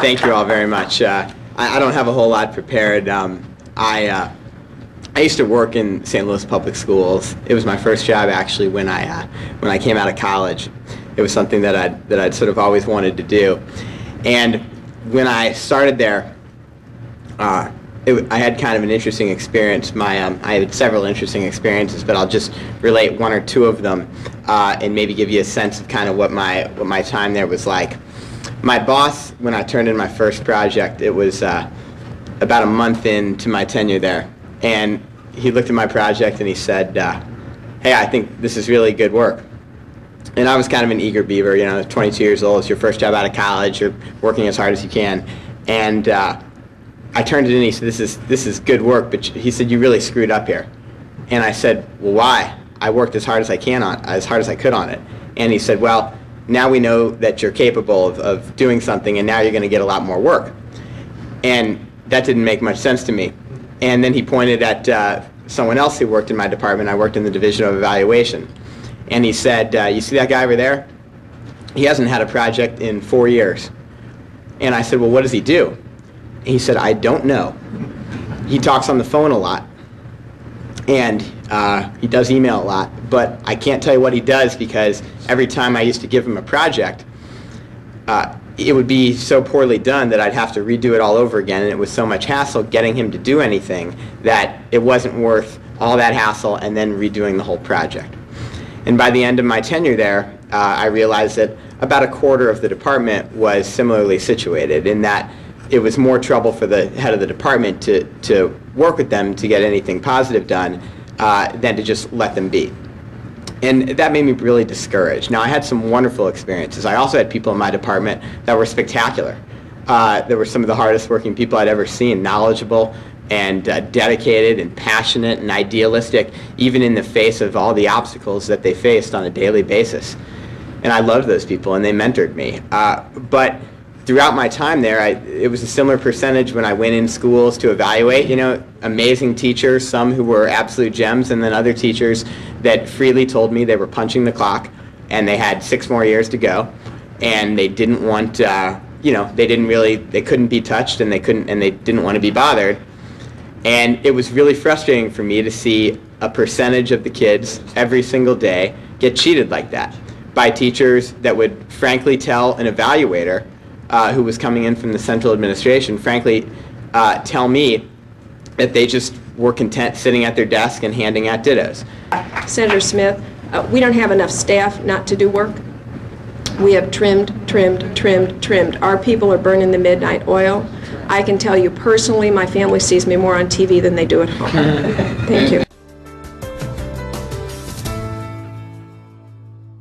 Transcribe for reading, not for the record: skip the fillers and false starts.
Thank you all very much. I don't have a whole lot prepared. I used to work in St. Louis public schools. It was my first job actually when I came out of college. It was something that I'd sort of always wanted to do. And when I started there, I had kind of an interesting experience. I had several interesting experiences, but I'll just relate one or two of them and maybe give you a sense of kind of what my time there was like. My boss, when I turned in my first project, it was about a month into my tenure there, and he looked at my project and he said, hey, I think this is really good work. And I was kind of an eager beaver, you know, 22 years old, it's your first job out of college, you're working as hard as you can. And I turned it in and he said, this is good work, but he said, you really screwed up here. And I said, well, why? I worked as hard as I could on it. And he said, well, now we know that you're capable of doing something, and now you're going to get a lot more work. And that didn't make much sense to me. And then he pointed at someone else who worked in my department. I worked in the Division of Evaluation. And he said, you see that guy over there? He hasn't had a project in 4 years. And I said, well, what does he do? And he said, I don't know. He talks on the phone a lot. And he does email a lot, but I can't tell you what he does because every time I used to give him a project, it would be so poorly done that I'd have to redo it all over again, and it was so much hassle getting him to do anything that it wasn't worth all that hassle and then redoing the whole project. And by the end of my tenure there, I realized that about a quarter of the department was similarly situated, in that it was more trouble for the head of the department to work with them to get anything positive done than to just let them be. And that made me really discouraged. Now, I had some wonderful experiences. I also had people in my department that were spectacular. They were some of the hardest working people I'd ever seen, knowledgeable and dedicated and passionate and idealistic, even in the face of all the obstacles that they faced on a daily basis. And I loved those people, and they mentored me. But throughout my time there, it was a similar percentage when I went in schools to evaluate. You know, amazing teachers, some who were absolute gems, and then other teachers that freely told me they were punching the clock and they had 6 more years to go, and they didn't want, you know, they couldn't be touched, and they didn't want to be bothered. And it was really frustrating for me to see a percentage of the kids every single day get cheated like that by teachers that would frankly tell an evaluator who was coming in from the central administration, frankly, tell me that they just were content sitting at their desk and handing out dittos. Senator Smith, we don't have enough staff not to do work. We have trimmed. Our people are burning the midnight oil. I can tell you personally, my family sees me more on TV than they do at home. Thank you.